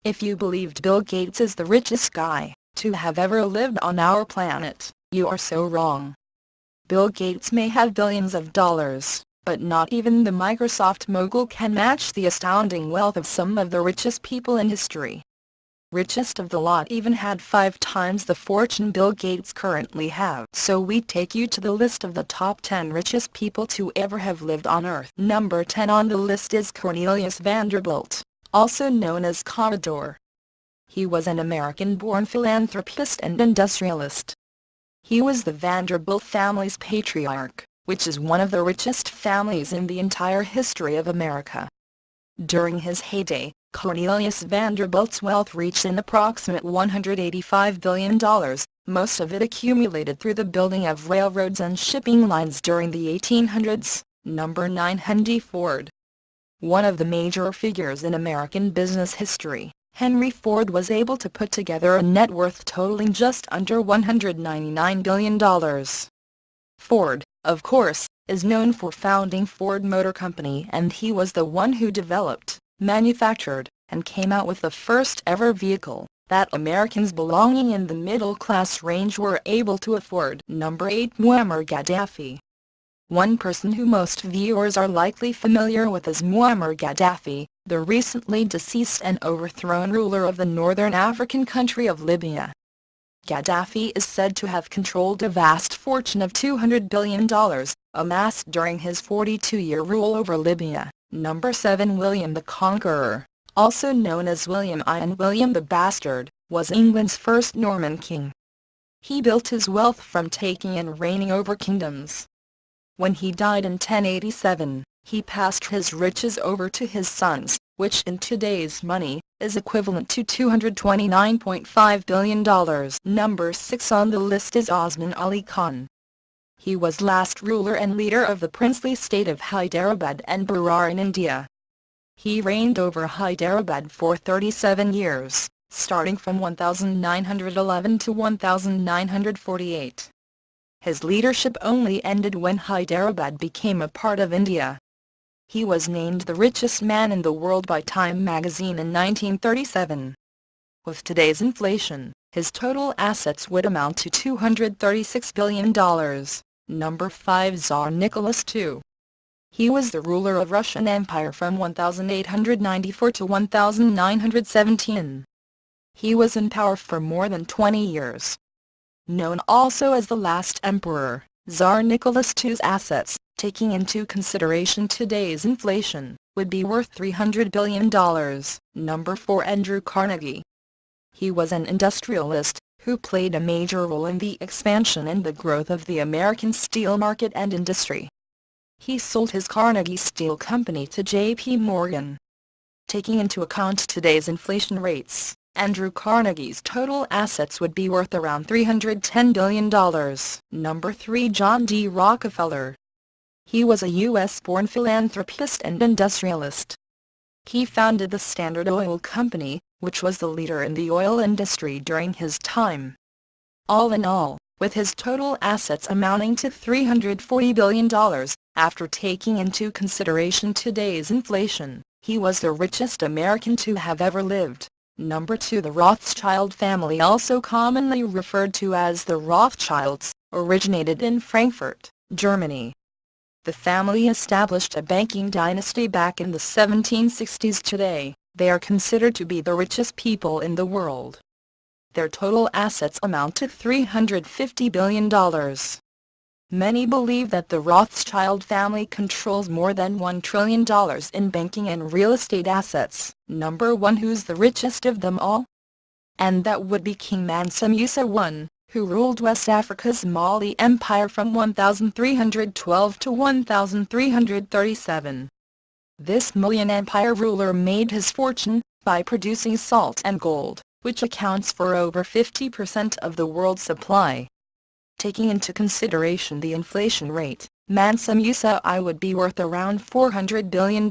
If you believed Bill Gates is the richest guy to have ever lived on our planet, you are so wrong. Bill Gates may have billions of dollars, but not even the Microsoft mogul can match the astounding wealth of some of the richest people in history. Richest of the lot even had 5 times the fortune Bill Gates currently have. So we take you to the list of the top 10 richest people to ever have lived on Earth. Number 10 on the list is Cornelius Vanderbilt, also known as Commodore. He was an American-born philanthropist and industrialist. He was the Vanderbilt family's patriarch, which is one of the richest families in the entire history of America. During his heyday, Cornelius Vanderbilt's wealth reached an approximate $185 billion, most of it accumulated through the building of railroads and shipping lines during the 1800s. Number 9 Henry Ford. One of the major figures in American business history, Henry Ford was able to put together a net worth totaling just under $199 billion. Ford, of course, is known for founding Ford Motor Company, and he was the one who developed, manufactured, and came out with the first ever vehicle that Americans belonging in the middle class range were able to afford. Number 8 Muammar Gaddafi. One person who most viewers are likely familiar with is Muammar Gaddafi, the recently deceased and overthrown ruler of the northern African country of Libya. Gaddafi is said to have controlled a vast fortune of $200 billion, amassed during his 42-year rule over Libya. Number 7 William the Conqueror, also known as William I and William the Bastard, was England's first Norman king. He built his wealth from taking and reigning over kingdoms. When he died in 1087, he passed his riches over to his sons, which in today's money, is equivalent to $229.5 billion. Number 6 on the list is Osman Ali Khan. He was last ruler and leader of the princely state of Hyderabad and Berar in India. He reigned over Hyderabad for 37 years, starting from 1911 to 1948. His leadership only ended when Hyderabad became a part of India. He was named the richest man in the world by Time magazine in 1937. With today's inflation, his total assets would amount to $236 billion. Number 5 Tsar Nicholas II. He was the ruler of Russian Empire from 1894 to 1917. He was in power for more than 20 years. Known also as the last emperor, Tsar Nicholas II's assets, taking into consideration today's inflation, would be worth $300 billion. Number 4 Andrew Carnegie. He was an industrialist, who played a major role in the expansion and the growth of the American steel market and industry. He sold his Carnegie Steel Company to J.P. Morgan. Taking into account today's inflation rates, Andrew Carnegie's total assets would be worth around $310 billion. Number 3 John D. Rockefeller. He was a U.S.-born philanthropist and industrialist. He founded the Standard Oil Company, which was the leader in the oil industry during his time. All in all, with his total assets amounting to $340 billion, after taking into consideration today's inflation, he was the richest American to have ever lived. Number 2 The Rothschild family, also commonly referred to as the Rothschilds, originated in Frankfurt, Germany. The family established a banking dynasty back in the 1760s. Today, they are considered to be the richest people in the world. Their total assets amount to $350 billion. Many believe that the Rothschild family controls more than $1 trillion in banking and real estate assets. Number 1 Who's the richest of them all? And that would be King Mansa Musa I, who ruled West Africa's Mali Empire from 1312 to 1337. This Malian empire ruler made his fortune by producing salt and gold, which accounts for over 50% of the world's supply. Taking into consideration the inflation rate, Mansa Musa I would be worth around $400 billion.